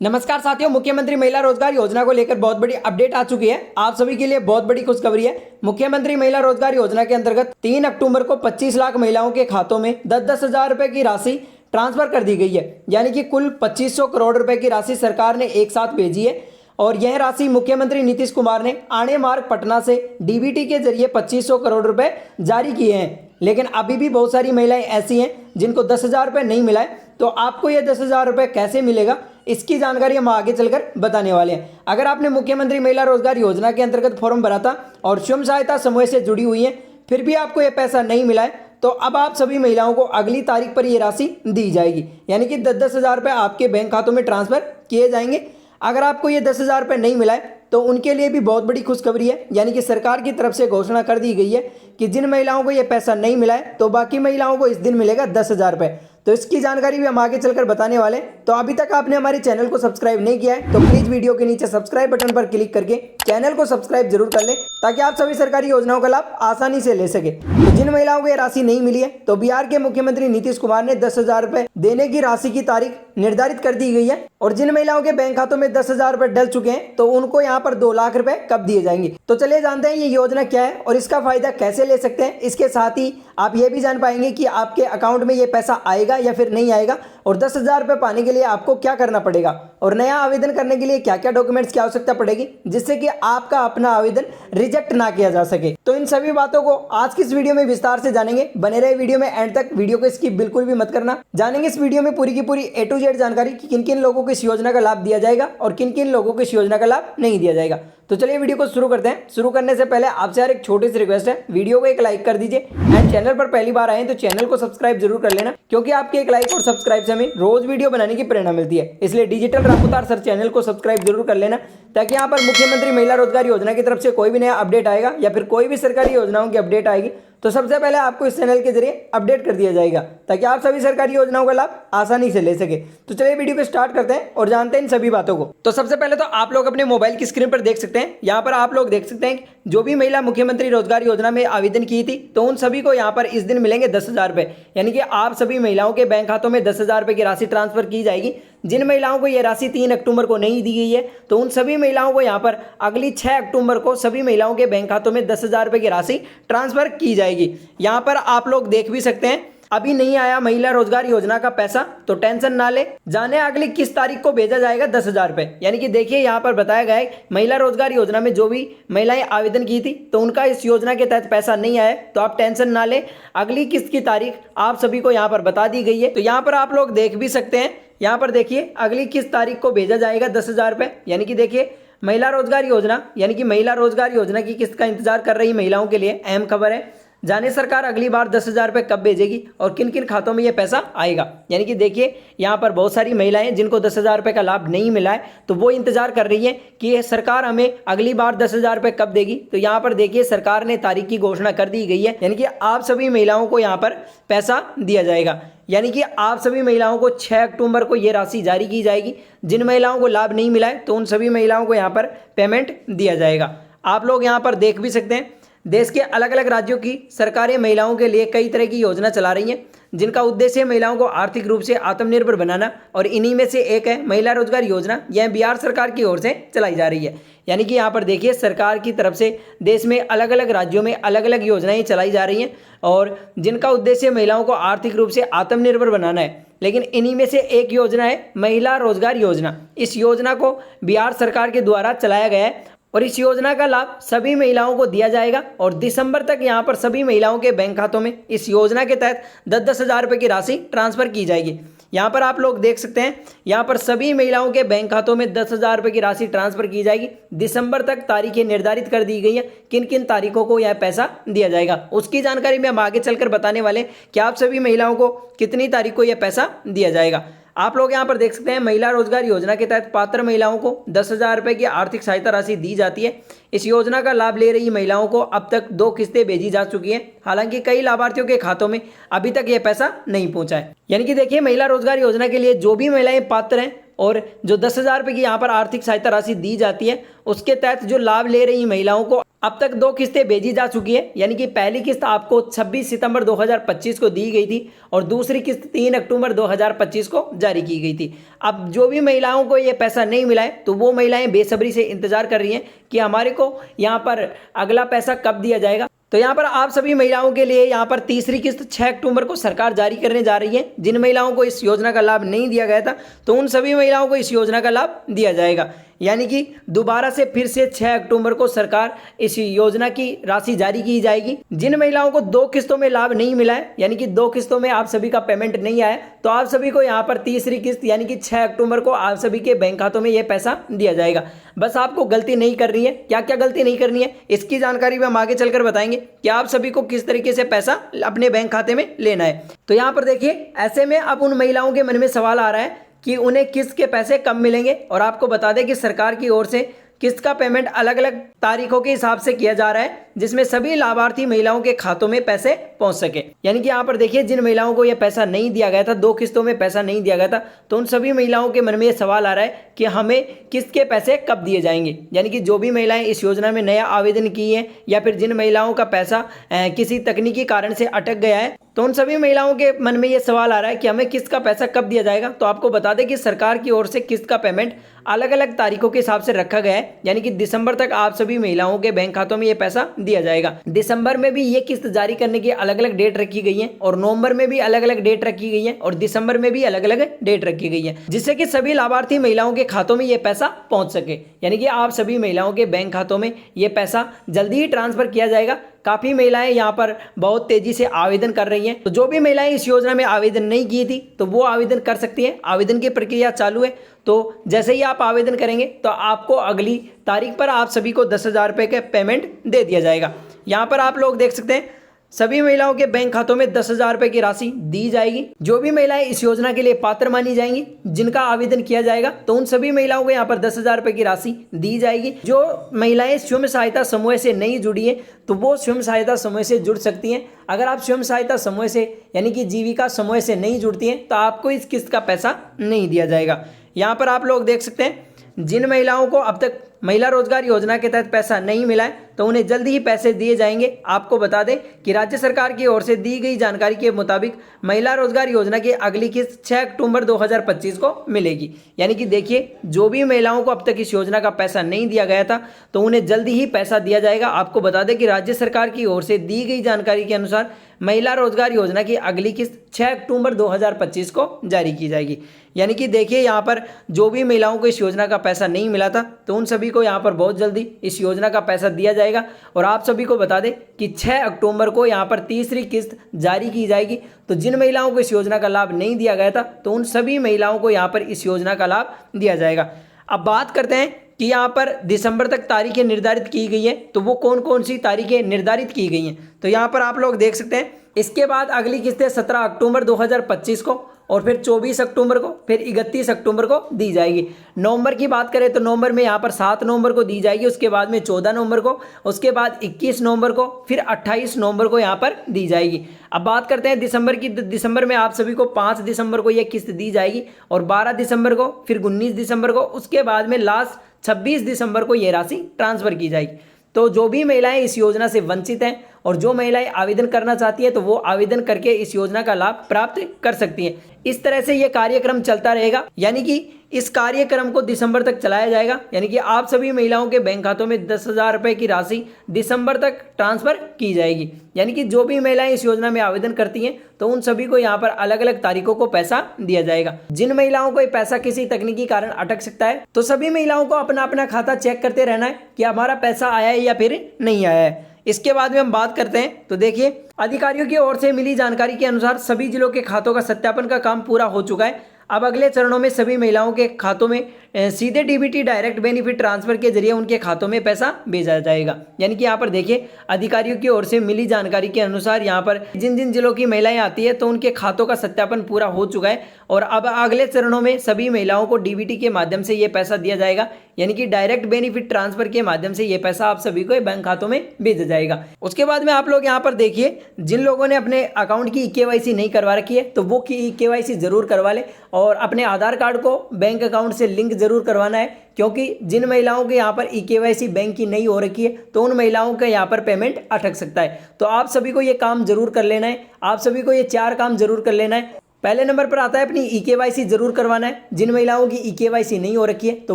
नमस्कार साथियों, मुख्यमंत्री महिला रोजगार योजना को लेकर बहुत बड़ी अपडेट आ चुकी है। आप सभी के लिए बहुत बड़ी खुशखबरी है। मुख्यमंत्री महिला रोजगार योजना के अंतर्गत 3 अक्टूबर को 25 लाख महिलाओं के खातों में 10-10 हजार रुपए की राशि ट्रांसफर कर दी गई है। यानी कि कुल 2500 करोड़ रुपए की राशि सरकार ने एक साथ भेजी है और यह राशि मुख्यमंत्री नीतीश कुमार ने आणे मार्ग पटना से डीबीटी के जरिए 2500 करोड़ रुपए जारी किए हैं। लेकिन अभी भी बहुत सारी महिलाएं ऐसी हैं जिनको 10,000 रुपये नहीं मिला है। तो आपको यह 10,000 रुपये कैसे मिलेगा, इसकी जानकारी हम आगे चलकर बताने वाले हैं। अगर आपने मुख्यमंत्री महिला रोजगार योजना के अंतर्गत फॉर्म भरा था और स्वयं सहायता समूह से जुड़ी हुई है, फिर भी आपको यह पैसा नहीं मिला है, तो अब आप सभी महिलाओं को अगली तारीख पर यह राशि दी जाएगी। यानी कि 10-10 हजार रुपये आपके बैंक खातों में ट्रांसफर किए जाएंगे। अगर आपको ये 10,000 रुपये नहीं मिला है तो उनके लिए भी बहुत बड़ी खुशखबरी है। यानी कि सरकार की तरफ से घोषणा कर दी गई है कि जिन महिलाओं को ये पैसा नहीं मिला है तो बाकी महिलाओं को इस दिन मिलेगा 10,000 रुपये। तो इसकी जानकारी भी हम आगे चलकर बताने वाले हैं। तो अभी तक आपने हमारे चैनल को सब्सक्राइब नहीं किया है तो प्लीज वीडियो के नीचे सब्सक्राइब बटन पर क्लिक करके चैनल को सब्सक्राइब जरूर कर लें, ताकि आप सभी सरकारी योजनाओं का लाभ आसानी से ले सके। तो जिन महिलाओं को यह राशि नहीं मिली है तो बिहार के मुख्यमंत्री नीतीश कुमार ने 10,000 रुपये देने की राशि की तारीख निर्धारित कर दी गई है। और जिन महिलाओं के बैंक खातों में 10,000 रुपये डल चुके हैं तो उनको यहाँ पर 2 लाख रुपए कब दिए जाएंगे। तो चलिए जानते हैं ये योजना क्या है और इसका फायदा कैसे ले सकते हैं। इसके साथ ही आप ये भी जान पाएंगे कि आपके अकाउंट में ये पैसा आएगा या फिर नहीं आएगा, और 10,000 रुपये पाने के लिए आपको क्या करना पड़ेगा, और नया आवेदन करने के लिए क्या क्या डॉक्यूमेंट्स की आवश्यकता पड़ेगी जिससे कि आपका अपना आवेदन रिजेक्ट ना किया जा सके। तो इन सभी बातों को आज की इस वीडियो में विस्तार से जानेंगे। बने रहे वीडियो में एंड तक, वीडियो को स्किप बिल्कुल भी मत करना। जानेंगे इस वीडियो में पूरी की पूरी A to Z जानकारी कि किन किन लोगों को इस योजना का लाभ दिया जाएगा और किन किन लोगों को इस योजना का लाभ नहीं दिया जाएगा। तो चलिए वीडियो को शुरू करते हैं। शुरू करने से पहले आपसे यार एक छोटी सी रिक्वेस्ट है, वीडियो को एक लाइक कर दीजिए एंड चैनल पर पहली बार आए तो चैनल को सब्सक्राइब जरूर कर लेना, क्योंकि आपके एक लाइक और सब्सक्राइब से हमें रोज वीडियो बनाने की प्रेरणा मिलती है। इसलिए डिजिटल रामपुतार सर चैनल को सब्सक्राइब जरूर कर लेना, ताकि यहाँ पर मुख्यमंत्री महिला रोजगार योजना की तरफ से कोई भी नया अपडेट आएगा या फिर कोई भी सरकारी योजनाओं की अपडेट आएगी तो सबसे पहले आपको इस चैनल के जरिए अपडेट कर दिया जाएगा, ताकि आप सभी सरकारी योजनाओं का लाभ आसानी से ले सके। तो चलिए वीडियो को स्टार्ट करते हैं और जानते हैं इन सभी बातों को। तो सबसे पहले तो आप लोग अपने मोबाइल की स्क्रीन पर देख सकते हैं, यहाँ पर आप लोग देख सकते हैं जो भी महिला मुख्यमंत्री रोजगार योजना में आवेदन की थी तो उन सभी को यहाँ पर इस दिन मिलेंगे 10,000 रुपये। यानी कि आप सभी महिलाओं के बैंक खातों में 10,000 रुपये की राशि ट्रांसफर की जाएगी। जिन महिलाओं को यह राशि 3 अक्टूबर को नहीं दी गई है तो उन सभी महिलाओं को यहाँ पर अगली 6 अक्टूबर को सभी महिलाओं के बैंक खातों में 10,000 रुपये की राशि ट्रांसफर की जाएगी। यहाँ पर आप लोग देख भी सकते हैं, अभी नहीं आया महिला रोजगार योजना का पैसा तो टेंशन ना ले, जाने अगली किस तारीख को भेजा जाएगा 10,000 रुपये। यानी कि देखिए यहाँ पर बताया गया है महिला रोजगार योजना में जो भी महिलाएं आवेदन की थी तो उनका इस योजना के तहत पैसा नहीं आया, तो आप टेंशन ना ले, अगली किस्त की तारीख आप सभी को यहाँ पर बता दी गई है। तो यहाँ पर आप लोग देख भी सकते हैं, यहाँ पर देखिए अगली किस तारीख को भेजा जाएगा 10,000 रुपये। यानी कि देखिए महिला रोजगार योजना, यानी कि महिला रोजगार योजना की किस्त का इंतजार कर रही महिलाओं के लिए अहम खबर है। जाने सरकार अगली बार 10,000 रुपये कब भेजेगी और किन किन खातों में ये पैसा आएगा। यानी कि देखिए यहाँ पर बहुत सारी महिलाएं जिनको 10,000 रुपये का लाभ नहीं मिला है तो वो इंतजार कर रही हैं कि सरकार हमें अगली बार 10,000 रुपये कब देगी। तो यहाँ पर देखिए सरकार ने तारीख की घोषणा कर दी गई है, यानी कि आप सभी महिलाओं को यहाँ पर पैसा दिया जाएगा। यानी कि आप सभी महिलाओं को 6 अक्टूबर को ये राशि जारी की जाएगी। जिन महिलाओं को लाभ नहीं मिला है तो उन सभी महिलाओं को यहाँ पर पेमेंट दिया जाएगा। आप लोग यहाँ पर देख भी सकते हैं, देश के अलग अलग राज्यों की सरकारें महिलाओं के लिए कई तरह की योजना चला रही हैं, जिनका उद्देश्य महिलाओं को आर्थिक रूप से आत्मनिर्भर बनाना, और इन्हीं में से एक है महिला रोजगार योजना। यह बिहार सरकार की ओर से चलाई जा रही है। यानी कि यहाँ पर देखिए सरकार की तरफ से देश में अलग अलग राज्यों में अलग अलग योजनाएं चलाई जा रही हैं और जिनका उद्देश्य महिलाओं को आर्थिक रूप से आत्मनिर्भर बनाना है। लेकिन इन्हीं में से एक योजना है महिला रोजगार योजना। इस योजना को बिहार सरकार के द्वारा चलाया गया है और इस योजना का लाभ सभी महिलाओं को दिया जाएगा और दिसंबर तक यहाँ पर सभी महिलाओं के बैंक खातों में इस योजना के तहत 10-10 हजार रुपये की राशि ट्रांसफर की जाएगी। यहाँ पर आप लोग देख सकते हैं, यहाँ पर सभी महिलाओं के बैंक खातों में 10,000 रुपये की राशि ट्रांसफर की जाएगी। दिसंबर तक तारीखें निर्धारित कर दी गई हैं, किन किन तारीखों को यह पैसा दिया जाएगा उसकी जानकारी में हम आगे चलकर बताने वाले हैं कि आप सभी महिलाओं को कितनी तारीख को यह पैसा दिया जाएगा। आप लोग यहाँ पर देख सकते हैं महिला रोजगार योजना के तहत पात्र महिलाओं को 10,000 रुपये की आर्थिक सहायता राशि दी जाती है। इस योजना का लाभ ले रही महिलाओं को अब तक 2 किस्तें भेजी जा चुकी हैं। हालांकि कई लाभार्थियों के खातों में अभी तक यह पैसा नहीं पहुंचा है। यानी कि देखिए महिला रोजगार योजना के लिए जो भी महिलाएं पात्र हैं और जो 10,000 रुपये की यहाँ पर आर्थिक सहायता राशि दी जाती है उसके तहत जो लाभ ले रही महिलाओं को अब तक 2 किस्तें भेजी जा चुकी है, यानी कि पहली किस्त आपको 26 सितंबर 2025 को दी गई थी और दूसरी किस्त 3 अक्टूबर 2025 को जारी की गई थी। अब जो भी महिलाओं को ये पैसा नहीं मिला है तो वो महिलाएं बेसब्री से इंतजार कर रही हैं कि हमारे को यहाँ पर अगला पैसा कब दिया जाएगा। तो यहाँ पर आप सभी महिलाओं के लिए यहाँ पर तीसरी किस्त 6 अक्टूबर को सरकार जारी करने जा रही है। जिन महिलाओं को इस योजना का लाभ नहीं दिया गया था तो उन सभी महिलाओं को इस योजना का लाभ दिया जाएगा, यानी कि दोबारा से फिर से 6 अक्टूबर को सरकार इस योजना की राशि जारी की जाएगी। जिन महिलाओं को 2 किस्तों में लाभ नहीं मिला है, यानी कि 2 किस्तों में आप सभी का पेमेंट नहीं आया, तो आप सभी को यहाँ पर तीसरी किस्त यानी कि 6 अक्टूबर को आप सभी के बैंक खातों में यह पैसा दिया जाएगा। बस आपको गलती नहीं करनी है। क्या क्या गलती नहीं करनी है इसकी जानकारी भी हम आगे चलकर बताएंगे कि आप सभी को किस तरीके से पैसा अपने बैंक खाते में लेना है। तो यहाँ पर देखिए, ऐसे में अब उन महिलाओं के मन में सवाल आ रहा है कि उन्हें किस्त के पैसे कब मिलेंगे। और आपको बता दें कि सरकार की ओर से किस्त का पेमेंट अलग अलग तारीखों के हिसाब से किया जा रहा है, जिसमें सभी लाभार्थी महिलाओं के खातों में पैसे पहुंच सके। यानी कि यहाँ पर देखिए, जिन महिलाओं को यह पैसा नहीं दिया गया था, 2 किस्तों में पैसा नहीं दिया गया था, तो उन सभी महिलाओं के मन में यह सवाल आ रहा है कि हमें किस्त के पैसे कब दिए जाएंगे। यानी कि जो भी महिलाएं इस योजना में नया आवेदन किए हैं या फिर जिन महिलाओं का पैसा किसी तकनीकी कारण से अटक गया है, तो उन सभी महिलाओं के मन में ये सवाल आ रहा है कि हमें किस्त का पैसा कब दिया जाएगा। तो आपको बता दें कि सरकार की ओर से किस्त का पेमेंट अलग अलग तारीखों के हिसाब से रखा गया है, यानी कि दिसंबर तक आप सभी महिलाओं के बैंक खातों में ये पैसा दिया जाएगा। दिसंबर में भी ये किस्त जारी करने की अलग अलग डेट रखी गई है और नवंबर में भी अलग अलग डेट रखी गई है और दिसंबर में भी अलग अलग डेट रखी गई है, जिससे कि सभी लाभार्थी महिलाओं के खातों में ये पैसा पहुंच सके। यानी कि आप सभी महिलाओं के बैंक खातों में ये पैसा जल्दी ही ट्रांसफर किया जाएगा। काफ़ी महिलाएं यहाँ पर बहुत तेजी से आवेदन कर रही हैं, तो जो भी महिलाएं इस योजना में आवेदन नहीं की थी तो वो आवेदन कर सकती हैं। आवेदन की प्रक्रिया चालू है, तो जैसे ही आप आवेदन करेंगे तो आपको अगली तारीख पर आप सभी को 10,000 रुपये का पेमेंट दे दिया जाएगा। यहाँ पर आप लोग देख सकते हैं सभी महिलाओं के बैंक खातों में 10,000 रुपये की राशि दी जाएगी। जो भी महिलाएं इस योजना के लिए पात्र मानी जाएंगी, जिनका आवेदन किया जाएगा, तो उन सभी महिलाओं को यहाँ पर 10,000 रुपये की राशि दी जाएगी। जो महिलाएं स्वयं सहायता समूह से नहीं जुड़ी है तो वो स्वयं सहायता समूह से जुड़ सकती हैं। अगर आप स्वयं सहायता समूह से यानी कि जीविका समूह से नहीं जुड़ती हैं तो आपको इस किस्त का पैसा नहीं दिया जाएगा। यहाँ पर आप लोग देख सकते हैं, जिन महिलाओं को अब तक महिला रोजगार योजना के तहत पैसा नहीं मिला है तो उन्हें जल्दी ही पैसे दिए जाएंगे। आपको बता दें कि राज्य सरकार की ओर से दी गई जानकारी के मुताबिक महिला रोजगार योजना की अगली किस्त 6 अक्टूबर 2025 को मिलेगी। यानी कि देखिए, जो भी महिलाओं को अब तक इस योजना का पैसा नहीं दिया गया था तो उन्हें जल्दी ही पैसा दिया जाएगा। आपको बता दें कि राज्य सरकार की ओर से दी गई जानकारी के अनुसार महिला रोजगार योजना की अगली किस्त 6 अक्टूबर 2025 को जारी की जाएगी। यानी कि देखिए, यहाँ पर जो भी महिलाओं को इस योजना का पैसा नहीं मिला था तो उन सभी को यहाँ पर बहुत जल्दी इस योजना का पैसा दिया जाएगा। और आप सभी को बता दें कि 6 अक्टूबर को यहाँ पर तीसरी किस्त जारी की जाएगी। तो जिन महिलाओं को इस योजना का लाभ नहीं दिया गया था तो उन सभी महिलाओं को यहाँ पर इस योजना का लाभ दिया जाएगा। अब बात करते हैं कि यहाँ पर दिसंबर तक तारीखें निर्धारित की गई हैं, तो वो कौन कौन सी तारीखें निर्धारित की गई हैं। तो यहाँ पर आप लोग देख सकते हैं, इसके बाद अगली किस्तें 17 अक्टूबर 2025 को और फिर 24 अक्टूबर को, फिर 31 अक्टूबर को दी जाएगी। नवंबर की बात करें तो नवंबर में यहाँ पर 7 नवंबर को दी जाएगी, उसके बाद में 14 नवंबर को, उसके बाद 21 नवंबर को, फिर 28 नवंबर को यहाँ पर दी जाएगी। अब बात करते हैं दिसंबर की। दिसंबर में आप सभी को 5 दिसंबर को यह किस्त दी जाएगी और 12 दिसंबर को, फिर 19 दिसंबर को, उसके बाद में लास्ट 26 दिसंबर को यह राशि ट्रांसफर की जाएगी। तो जो भी महिलाएं इस योजना से वंचित हैं और जो महिलाएं आवेदन करना चाहती हैं तो वो आवेदन करके इस योजना का लाभ प्राप्त कर सकती हैं। इस तरह से ये कार्यक्रम चलता रहेगा, यानी कि इस कार्यक्रम को दिसंबर तक चलाया जाएगा। यानी कि आप सभी महिलाओं के बैंक खातों में 10,000 रुपये की राशि दिसंबर तक ट्रांसफर की जाएगी। यानी कि जो भी महिलाएं इस योजना में आवेदन करती हैं तो उन सभी को यहाँ पर अलग अलग तारीखों को पैसा दिया जाएगा। जिन महिलाओं को ये पैसा किसी तकनीकी कारण अटक सकता है तो सभी महिलाओं को अपना अपना खाता चेक करते रहना है कि हमारा पैसा आया है या फिर नहीं आया है। इसके बाद में हम बात करते हैं, तो देखिए, अधिकारियों की ओर से मिली जानकारी के अनुसार सभी जिलों के खातों का सत्यापन का काम पूरा हो चुका है। अब अगले चरणों में सभी महिलाओं के खातों में सीधे डीबीटी डायरेक्ट बेनिफिट ट्रांसफर के जरिए उनके खातों में पैसा भेजा जाएगा। यानी कि यहाँ पर देखिए, अधिकारियों की ओर से मिली जानकारी के अनुसार यहाँ पर जिन जिन जिलों की महिलाएं आती है तो उनके खातों का सत्यापन पूरा हो चुका है और अब अगले चरणों में सभी महिलाओं को डीबीटी के माध्यम से ये पैसा दिया जाएगा। यानी कि डायरेक्ट बेनिफिट ट्रांसफर के माध्यम से ये पैसा आप सभी को बैंक खातों में भेजा जाएगा। उसके बाद में आप लोग यहाँ पर देखिए, जिन लोगों ने अपने अकाउंट की KYC नहीं करवा रखी है तो वो KYC जरूर करवा ले और अपने आधार कार्ड को बैंक अकाउंट से लिंक जरूर करवाना है, क्योंकि जिन महिलाओं के यहाँ पर ई-केवाईसी बैंक की नहीं हो रखी है तो उन महिलाओं का यहाँ पर पेमेंट अटक सकता है। तो आप सभी को ये काम जरूर कर लेना है, आप सभी को ये 4 काम जरूर कर लेना है। पहले नंबर पर आता है अपनी ई-केवाईसी जरूर करवाना है। जिन महिलाओं की ई-केवाईसी नहीं हो रखी है तो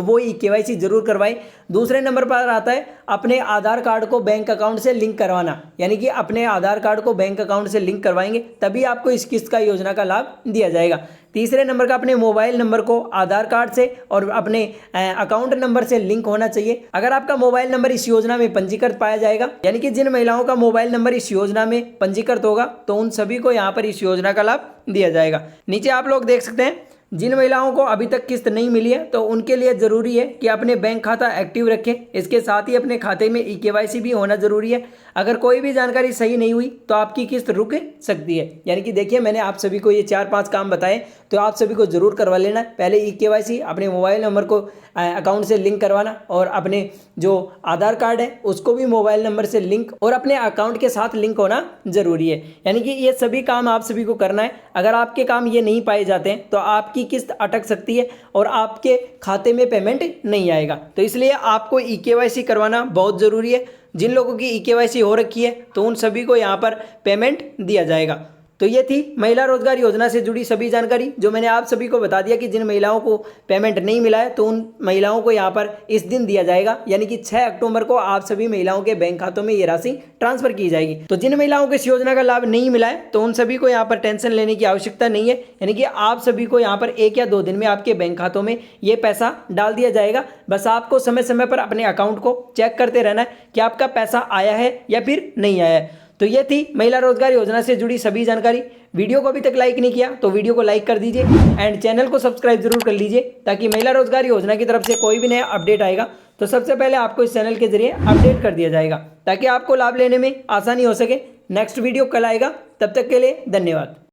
वो ई-केवाईसी जरूर करवाएं। दूसरे नंबर पर आता है अपने आधार कार्ड को बैंक अकाउंट से लिंक करवाना, यानी कि अपने आधार कार्ड को बैंक अकाउंट से लिंक करवाएंगे तभी आपको इस किस्त का योजना का लाभ दिया जाएगा। तीसरे नंबर का अपने मोबाइल नंबर को आधार कार्ड से और अपने अकाउंट नंबर से लिंक होना चाहिए। अगर आपका मोबाइल नंबर इस योजना में पंजीकृत पाया जाएगा, यानी कि जिन महिलाओं का मोबाइल नंबर इस योजना में पंजीकृत होगा तो उन सभी को यहाँ पर इस योजना का लाभ दिया जाएगा। नीचे आप लोग देख सकते हैं जिन महिलाओं को अभी तक किस्त नहीं मिली है तो उनके लिए जरूरी है कि अपने बैंक खाता एक्टिव रखें। इसके साथ ही अपने खाते में ई-केवाईसी भी होना जरूरी है। अगर कोई भी जानकारी सही नहीं हुई तो आपकी किस्त रुक सकती है। यानी कि देखिए मैंने आप सभी को ये 4-5 काम बताए तो आप सभी को जरूर करवा लेना। पहले ई-केवाईसी, अपने मोबाइल नंबर को अकाउंट से लिंक करवाना और अपने जो आधार कार्ड है उसको भी मोबाइल नंबर से लिंक और अपने अकाउंट के साथ लिंक होना जरूरी है। यानी कि ये सभी काम आप सभी को करना है। अगर आपके काम ये नहीं पाए जाते हैं तो आपकी किस्त अटक सकती है और आपके खाते में पेमेंट नहीं आएगा। तो इसलिए आपको ई-केवाईसी करवाना बहुत ज़रूरी है। जिन लोगों की ई-केवाईसी हो रखी है तो उन सभी को यहाँ पर पेमेंट दिया जाएगा। तो ये थी महिला रोजगार योजना से जुड़ी सभी जानकारी जो मैंने आप सभी को बता दिया कि जिन महिलाओं को पेमेंट नहीं मिला है तो उन महिलाओं को यहाँ पर इस दिन दिया जाएगा, यानी कि 6 अक्टूबर को आप सभी महिलाओं के बैंक खातों में ये राशि ट्रांसफर की जाएगी। तो जिन महिलाओं को इस योजना का लाभ नहीं मिला है तो उन सभी को यहाँ पर टेंशन लेने की आवश्यकता नहीं है, यानी कि आप सभी को यहाँ पर 1 या 2 दिन में आपके बैंक खातों में ये पैसा डाल दिया जाएगा। बस आपको समय समय पर अपने अकाउंट को चेक करते रहना है कि आपका पैसा आया है या फिर नहीं आया है। तो ये थी महिला रोजगार योजना से जुड़ी सभी जानकारी। वीडियो को अभी तक लाइक नहीं किया तो वीडियो को लाइक कर दीजिए एंड चैनल को सब्सक्राइब जरूर कर लीजिए, ताकि महिला रोजगार योजना की तरफ से कोई भी नया अपडेट आएगा तो सबसे पहले आपको इस चैनल के जरिए अपडेट कर दिया जाएगा, ताकि आपको लाभ लेने में आसानी हो सके। नेक्स्ट वीडियो कल आएगा, तब तक के लिए धन्यवाद।